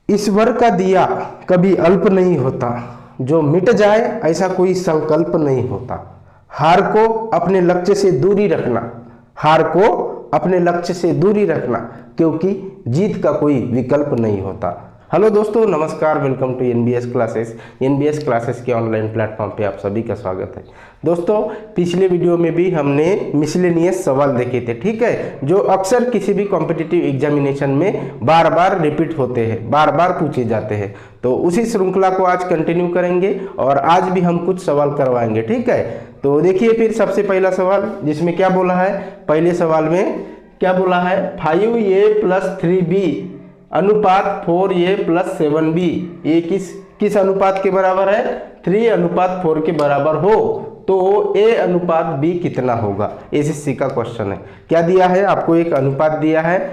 ईश्वर का दिया कभी अल्प नहीं होता, जो मिट जाए ऐसा कोई संकल्प नहीं होता। हार को अपने लक्ष्य से दूरी रखना, हार को अपने लक्ष्य से दूरी रखना, क्योंकि जीत का कोई विकल्प नहीं होता। हेलो दोस्तों, नमस्कार, welcome to NBS classes. NBS classes के ऑनलाइन प्लेटफॉर्म पे आप सभी का स्वागत है। दोस्तों, पिछले वीडियो में भी हमने मिसलेनियस सवाल देखे थे, ठीक है, जो अक्सर किसी भी कॉम्पिटिटिव एग्जामिनेशन में बार बार रिपीट होते हैं, बार बार पूछे जाते हैं। तो उसी श्रृंखला को आज कंटिन्यू करेंगे और आज भी हम कुछ सवाल करवाएंगे, ठीक है। तो देखिए फिर सबसे पहला सवाल, जिसमें क्या बोला है, पहले सवाल में क्या बोला है, 5a + 3b अनुपात 4a + 7b, ये किस अनुपात के बराबर है, 3:4 के बराबर हो तो a अनुपात b कितना होगा। एसएससी का क्वेश्चन है। क्या दिया है आपको, एक अनुपात दिया है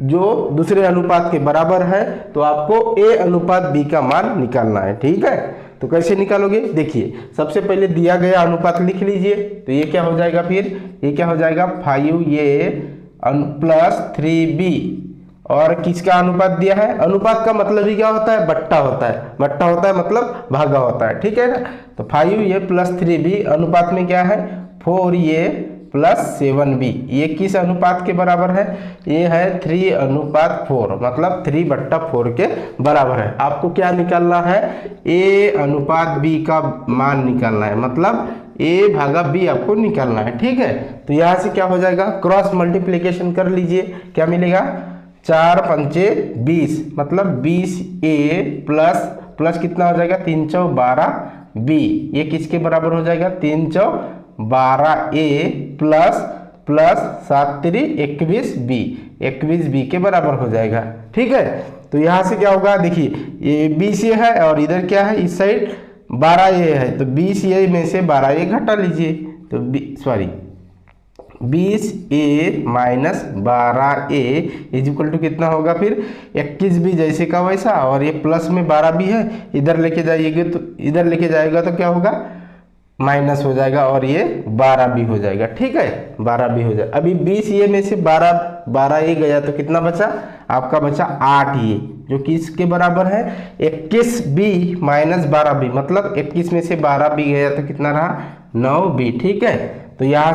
जो दूसरे अनुपात के बराबर है, तो आपको a अनुपात b का मान निकालना है, ठीक है। तो कैसे निकालोगे, देखिए सबसे पहले दिया गया अनुपात लिख लीजिए। तो ये क्या हो जाएगा, फिर ये क्या हो जाएगा, 5a + 3b, और किसका अनुपात दिया है, अनुपात का मतलब ही क्या होता है, बट्टा होता है, बट्टा होता है मतलब भागा होता है, ठीक है ना। तो 5a + 3b अनुपात में क्या है, 4a + 7b, ये किस अनुपात के बराबर है, ये है 3:4, मतलब 3/4 के बराबर है। आपको क्या निकालना है, a अनुपात b का मान निकालना है, मतलब a/b आपको निकालना है, ठीक है। तो यहाँ से क्या हो जाएगा, क्रॉस मल्टीप्लीकेशन कर लीजिए, क्या मिलेगा, 4×5 = 20, मतलब 20a प्लस कितना हो जाएगा, 312b, ये किसके बराबर हो जाएगा, 312a प्लस 7×3 = 21b के बराबर हो जाएगा, ठीक है। तो यहाँ से क्या होगा, देखिए ये 20a है और इधर क्या है, इस साइड 12a है, तो 20a में से 12a घटा लीजिए, तो 20a - 12a = कितना होगा, फिर 21b जैसे का वैसा, और ये प्लस में 12b है, इधर लेके जाइएगा तो इधर लेके जाएगा तो क्या होगा, माइनस हो जाएगा, और ये 12b हो जाएगा, ठीक है, 12b हो जाएगा। अभी 20a में से 12a गया तो कितना बचा, आपका बचा 8a, जो किसके बराबर है, 21b - 12b, मतलब 21 में से 12b गया तो कितना रहा, 9b, ठीक है। तो यहाँ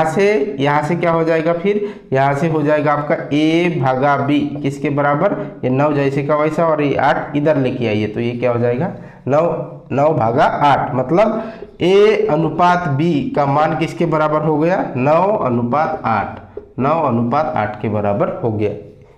से क्या हो जाएगा, फिर यहाँ से हो जाएगा आपका a/b किसके बराबर, ये 9 जैसे का वैसा, और ये 8 इधर लेके आइए, तो ये क्या हो जाएगा, 9/8, मतलब a अनुपात b का मान किसके बराबर हो गया, 9:8 के बराबर हो गया।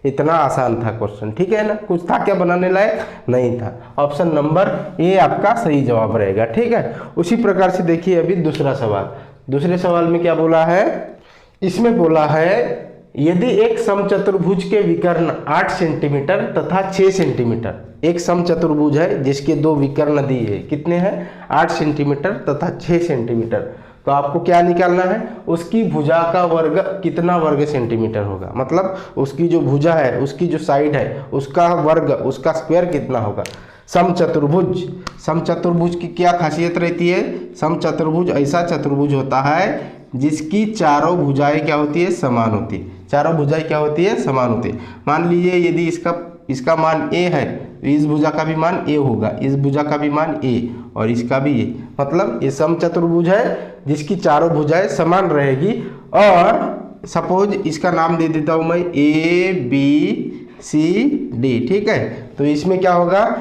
इतना आसान था क्वेश्चन, ठीक है ना, कुछ था क्या बनाने लायक, नहीं था। ऑप्शन नंबर ए आपका सही जवाब रहेगा, ठीक है। उसी प्रकार से देखिए अभी दूसरा सवाल, दूसरे सवाल में क्या बोला है, इसमें बोला है यदि एक समचतुर्भुज के विकर्ण 8 सेंटीमीटर तथा 6 सेंटीमीटर, एक समचतुर्भुज है जिसके दो विकर्ण दिए हैं, कितने हैं, 8 सेंटीमीटर तथा 6 सेंटीमीटर, तो आपको क्या निकालना है, उसकी भुजा का वर्ग कितना वर्ग सेंटीमीटर होगा, मतलब उसकी जो भुजा है, उसकी जो साइड है, उसका वर्ग, उसका स्क्वायर कितना होगा। समचतुर्भुज की क्या खासियत रहती है, समचतुर्भुज ऐसा चतुर्भुज होता है जिसकी चारों भुजाएं क्या होती है, समान होती है, चारों भुजाएं क्या होती है, समान होती है। मान लीजिए यदि इसका मान a है, तो इस भुजा का भी मान a होगा, इस भुजा का भी मान a, और इसका भी a, मतलब ये समचतुर्भुज है जिसकी चारों भुजाएं समान रहेगी। और सपोज इसका नाम दे देता हूं मैं ABCD, ठीक है। तो इसमें क्या होगा,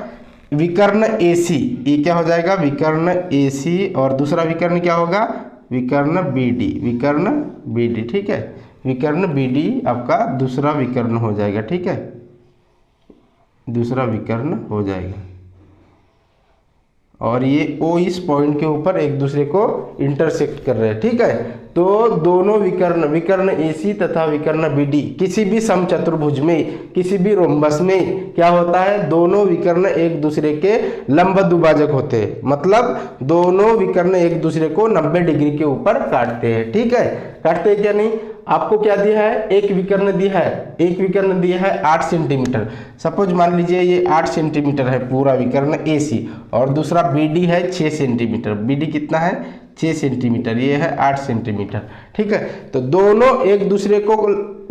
विकर्ण AC, ये क्या हो जाएगा, विकर्ण AC, और दूसरा विकर्ण क्या होगा, विकर्ण BD, ठीक है, विकर्ण BD आपका दूसरा विकर्ण हो जाएगा, ठीक है, दूसरा विकर्ण हो जाएगा, और ये O इस पॉइंट के ऊपर एक दूसरे को इंटरसेक्ट कर रहे हैं, ठीक है। तो दोनों विकर्ण AC तथा विकर्ण BD किसी भी समचतुर्भुज में, किसी भी रोम्बस में क्या होता है, दोनों विकर्ण एक दूसरे के लंब दुभाजक होते हैं, मतलब दोनों विकर्ण एक दूसरे को 90 डिग्री के ऊपर काटते हैं, ठीक है। काटते हैं क्या नहीं, आपको क्या दिया है, एक विकर्ण दिया है 8 सेंटीमीटर, सपोज मान लीजिए ये 8 सेंटीमीटर है पूरा विकर्ण AC, और दूसरा BD है 6 सेंटीमीटर, BD कितना है, 6 सेंटीमीटर, ये है 8 सेंटीमीटर, ठीक है। तो दोनों एक दूसरे को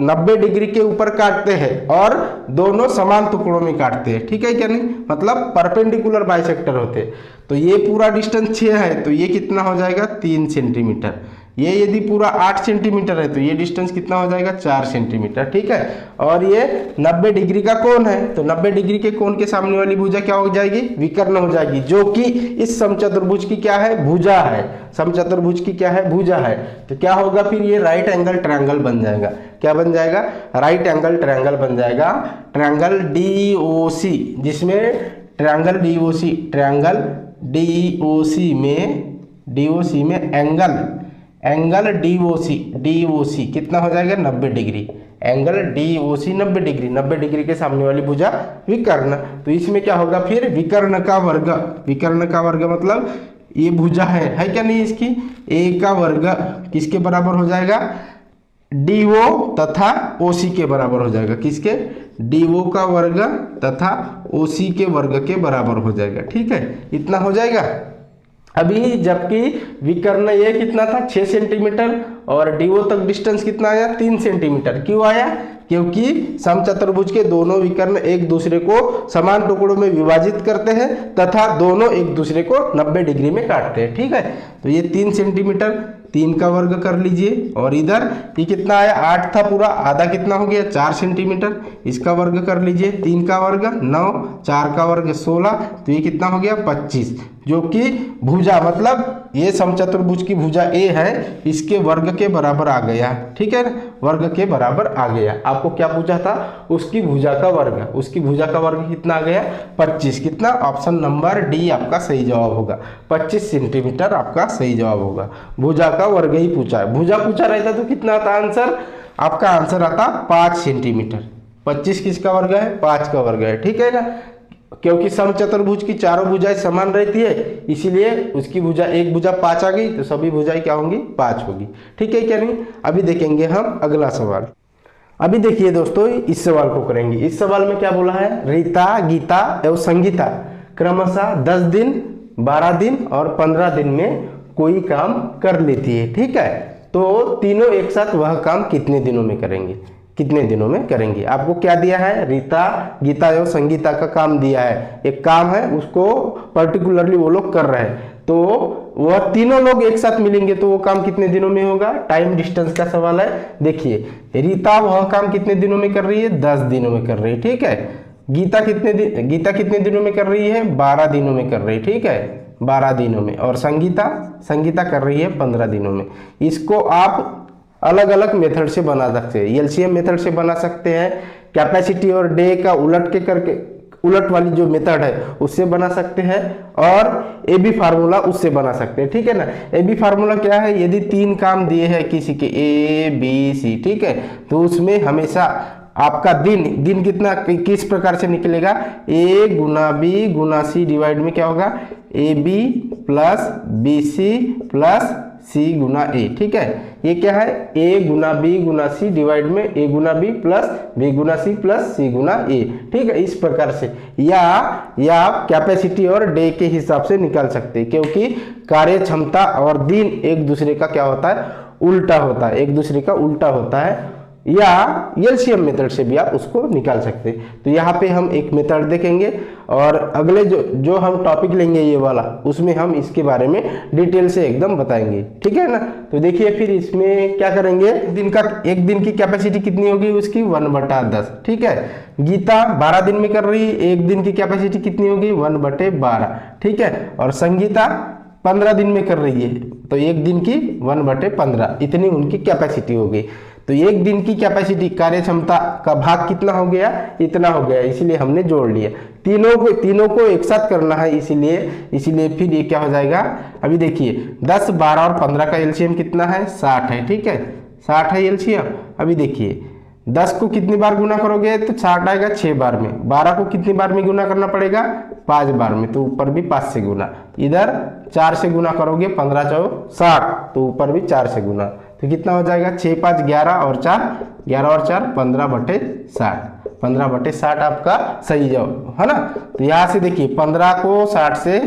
90 डिग्री के ऊपर काटते हैं और दोनों समान टुकड़ों में काटते हैं, ठीक है क्या नहीं, मतलब परपेंडिकुलर बाइसेक्टर होते हैं। तो ये पूरा डिस्टेंस 6 है तो ये कितना हो जाएगा 3 सेंटीमीटर। ये यदि पूरा 8 सेंटीमीटर है तो ये डिस्टेंस कितना हो जाएगा 4 सेंटीमीटर, ठीक है। और ये 90 डिग्री का कोण है तो 90 डिग्री के कोण के सामने वाली भुजा क्या हो जाएगी, विकर्ण हो जाएगी, जो कि इस समचतुर्भुज की क्या है, भुजा है। समचतुर्भुज की क्या है, भुजा है। तो क्या होगा फिर, ये राइट एंगल ट्रायंगल बन जाएगा। क्या बन जाएगा, राइट एंगल ट्रायंगल बन जाएगा। ट्रायंगल DOC, जिसमें ट्रायंगल DOC में एंगल DOC कितना हो जाएगा 90 degree. Angle DOC 90 degree, 90 degree के सामने वाली भुजा विकर्ण। तो इसमें क्या होगा फिर, विकर्ण का वर्ग मतलब ये भुजा है क्या नहीं, इसकी A का वर्ग किसके बराबर हो जाएगा, DO तथा OC के बराबर हो जाएगा। किसके, DO का वर्ग तथा OC के वर्ग के बराबर हो जाएगा, ठीक है, इतना हो जाएगा। अभी जबकि विकर्ण ये कितना था 6 सेंटीमीटर और DO तक डिस्टेंस कितना आया 3 सेंटीमीटर। क्यों आया, क्योंकि समचतुर्भुज के दोनों विकर्ण एक दूसरे को समान टुकड़ों में विभाजित करते हैं तथा दोनों एक दूसरे को 90 डिग्री में काटते हैं, ठीक है। तो ये 3 सेंटीमीटर, 3 का वर्ग कर लीजिए और इधर ये कितना आया 8 था पूरा, आधा कितना हो गया 4 सेंटीमीटर, इसका वर्ग कर लीजिए, 3 का वर्ग 9, 4 का वर्ग 16, तो ये कितना हो गया 25, जो कि भुजा मतलब ये समचतुर्भुज की भुजा A है, इसके वर्ग के बराबर आ गया, ठीक है, वर्ग के बराबर आ गया। आपको क्या पूछा था, उसकी भुजा का वर्ग, उसकी भुजा का वर्ग कितना आ गया 25, कितना, ऑप्शन नंबर D आपका सही जवाब होगा, 25 सेंटीमीटर आपका सही जवाब होगा। भुजा का वर्ग ही पूछा है, भुजा पूछा रहता तो कितना आता आंसर, आपका आंसर आता 5 सेंटीमीटर। 25 किसका वर्ग है, 5 का वर्ग है, ठीक है ना, क्योंकि समचतुर्भुज की चारों भुजाएं समान रहती है, इसीलिए उसकी भुजा, एक भुजा 5 आ गई तो सभी भुजाएं क्या होंगी 5 होगी, ठीक है क्या नहीं। अभी देखेंगे हम अगला सवाल। अभी देखिए दोस्तों, इस सवाल को करेंगे। इस सवाल में क्या बोला है, रीता, गीता एवं संगीता क्रमशः 10 दिन, 12 दिन और 15 दिन में कोई काम कर लेती है, ठीक है। तो तीनों एक साथ वह काम कितने दिनों में करेंगे, कितने दिनों में करेंगे। आपको क्या दिया है, रीता, गीता एवं संगीता का काम दिया है, एक काम है, उसको पर्टिकुलरली वो लोग कर रहे हैं, तो वह तीनों लोग एक साथ मिलेंगे तो वो काम कितने दिनों में होगा, टाइम डिस्टेंस का सवाल है। देखिए रीता वह काम कितने दिनों में कर रही है, 10 दिनों में कर रही है, ठीक है। गीता कितने दिनों में कर रही है, 12 दिनों में कर रही है, ठीक है, 12 दिनों में। और संगीता कर रही है 15 दिनों में। इसको आप अलग अलग मेथड से बना सकते हैं, एलसीएम मेथड से बना सकते हैं, कैपेसिटी और डे का उलट के करके, उलट वाली जो मेथड है उससे बना सकते हैं, और AB फार्मूला उससे बना सकते हैं, ठीक है ना। AB फार्मूला क्या है, यदि 3 काम दिए हैं किसी के A B C, ठीक है, तो उसमें हमेशा आपका दिन कितना किस प्रकार से निकलेगा, A Guna B Guna C divide में क्या होगा AB plus BC plus C Guna A, ठीक है। ये क्या है, A Guna B Guna C divide में A Guna B plus B Guna C plus C Guna A, ठीक है, इस प्रकार से। या आप कैपेसिटी और डे के हिसाब से निकाल सकते हैं, क्योंकि कार्य क्षमता और दिन एक दूसरे का क्या होता है, उल्टा होता है, एक दूसरे का उल्टा होता है। या एलसीएम मेथड से भी आप उसको निकाल सकते हैं। तो यहाँ पे हम एक मेथड देखेंगे और अगले जो हम टॉपिक लेंगे ये वाला, उसमें हम इसके बारे में डिटेल से एकदम बताएंगे, ठीक है ना। तो देखिए फिर इसमें क्या करेंगे, एक दिन की कैपेसिटी कितनी होगी उसकी 1/10, ठीक है। गीता 12 दिन में कर रही है, एक दिन की कैपेसिटी कितनी होगी 1/12, ठीक है। और संगीता 15 दिन में कर रही है तो एक दिन की 1/15, इतनी उनकी कैपेसिटी होगी। तो एक दिन की कैपेसिटी कार्य क्षमता का भाग कितना हो गया, इतना हो गया, इसीलिए हमने जोड़ लिया। तीनों को एक साथ करना है, इसीलिए फिर ये क्या हो जाएगा। अभी देखिए 10, 12 और 15 का एलसीएम कितना है 60 है, ठीक है, 60 है एलसीएम। अभी देखिए 10 को कितनी बार गुना करोगे तो 60 आएगा 6 बार में, 12 को कितनी बार में गुना करना पड़ेगा 5 बार में, तो ऊपर भी 5 से गुना, इधर 4 से गुना करोगे 15 × 60 तो ऊपर भी 4 से गुना, तो कितना हो जाएगा 6, 5, 11 और 4, 11 और 4 15/60, 15/60 आपका सही जवाब है ना। तो यहाँ से देखिए 15 को 60 से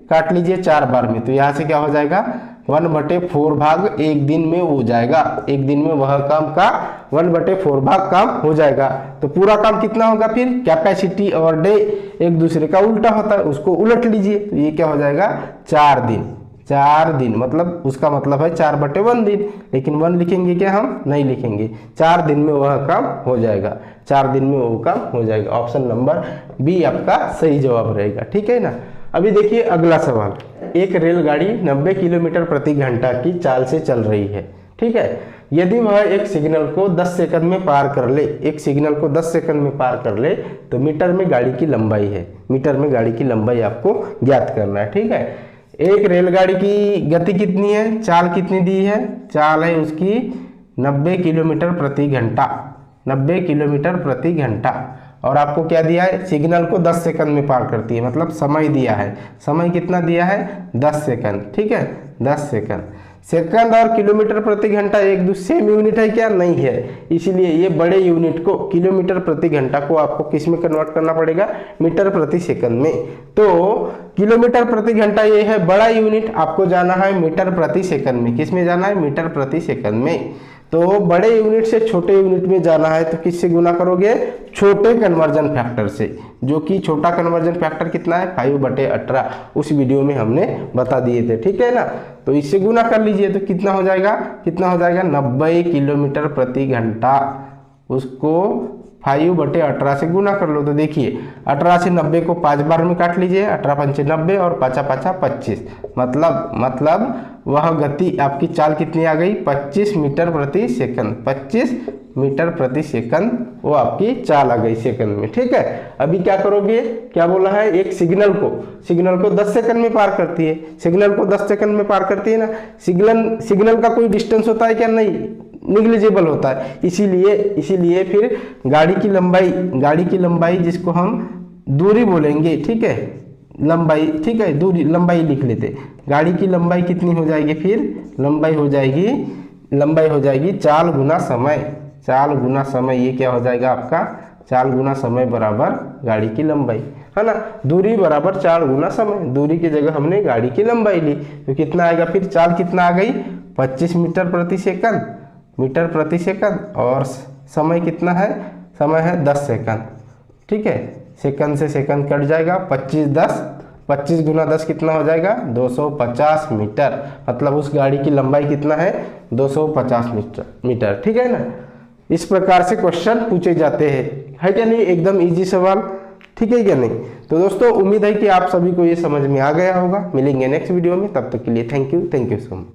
काट लीजिए 4 बार में, तो यहाँ से क्या हो जाएगा 1/4 भाग एक दिन में हो जाएगा। एक दिन में वह काम का 1/4 भाग काम हो जाएगा। तो पूरा काम कितना होगा फिर? कैपेसिटी और डे एक दूसरे का उल्टा होता है, उसको उलट लीजिए तो ये क्या हो जाएगा? 4 दिन। 4 दिन मतलब उसका मतलब है 4/1 दिन, लेकिन 1 लिखेंगे क्या? हम नहीं लिखेंगे। 4 दिन में वह काम हो जाएगा। 4 दिन में वो काम हो जाएगा। ऑप्शन नंबर बी आपका सही जवाब रहेगा। ठीक है ना। अभी देखिए अगला सवाल। एक रेलगाड़ी 90 किलोमीटर प्रति घंटा की चाल से चल रही है। ठीक है। यदि वह एक सिग्नल को 10 सेकंड में पार कर ले, एक सिग्नल को 10 सेकंड में पार कर ले तो मीटर में गाड़ी की लंबाई है। मीटर में गाड़ी की लंबाई आपको ज्ञात करना है। ठीक है। एक रेलगाड़ी की गति कितनी है? चाल कितनी दी है? चाल है उसकी 90 किलोमीटर प्रति घंटा। 90 किलोमीटर प्रति घंटा। और आपको क्या दिया है? सिग्नल को 10 सेकंड में पार करती है, मतलब समय दिया है। समय कितना दिया है? 10 सेकंड। ठीक है, 10 सेकंड। सेकंड और किलोमीटर प्रति घंटा एक दूसरे सेम यूनिट है क्या? नहीं है। इसीलिए ये बड़े यूनिट को, किलोमीटर प्रति घंटा को आपको किस में कन्वर्ट करना पड़ेगा? मीटर प्रति सेकंड में। तो किलोमीटर प्रति घंटा ये है बड़ा यूनिट, आपको जाना है मीटर प्रति सेकंड में। किस में जाना है? मीटर प्रति सेकंड में। तो बड़े यूनिट से छोटे यूनिट में जाना है तो किससे गुना करोगे? छोटे कन्वर्जन फैक्टर से, जो कि छोटा कन्वर्जन फैक्टर कितना है? 5/18। उस वीडियो में हमने बता दिए थे। ठीक है ना। तो इससे गुना कर लीजिए तो कितना हो जाएगा? कितना हो जाएगा? 90 किलोमीटर प्रति घंटा। उसको 5/18 से गुना कर लो तो देखिए 18 से 90 को 5 बार में काट लीजिए। 18 पंचे 90 और 5 25। मतलब वह गति आपकी चाल कितनी आ गई? 25 मीटर प्रति सेकंड। 25 मीटर प्रति सेकंड वो आपकी चाल आ गई सेकंड में। ठीक है। अभी क्या करोगे? क्या बोला है? एक सिग्नल को 10 सेकंड में पार करती है। सिग्नल को 10 सेकंड में पार करती है ना। सिग्नल का कोई डिस्टेंस होता है क्या? नहीं, निग्लिजिबल होता है। इसीलिए फिर गाड़ी की लंबाई जिसको हम दूरी बोलेंगे। ठीक है, लंबाई। ठीक है, दूरी लंबाई लिख लेते। गाड़ी की लंबाई कितनी हो जाएगी? फिर लंबाई हो जाएगी चाल गुना समय। चाल गुना समय ये क्या हो जाएगा आपका? चाल गुना समय बराबर गाड़ी की लंबाई, है ना। दूरी बराबर चाल गुना समय। दूरी की जगह हमने गाड़ी की लंबाई ली तो कितना आएगा? फिर चाल कितना आ गई? 25 मीटर प्रति सेकंड। और समय कितना है? समय है 10 सेकंड। ठीक है, सेकंड से सेकंड कट जाएगा। 25 गुना 10 कितना हो जाएगा? 250 मीटर। मतलब उस गाड़ी की लंबाई कितना है? 250 मीटर। ठीक है ना। इस प्रकार से क्वेश्चन पूछे जाते हैं, है क्या नहीं? एकदम इजी सवाल। ठीक है क्या नहीं? तो दोस्तों उम्मीद है कि आप सभी को ये समझ में आ गया होगा। मिलेंगे नेक्स्ट वीडियो में, तब तक के लिए थैंक यू सो मच।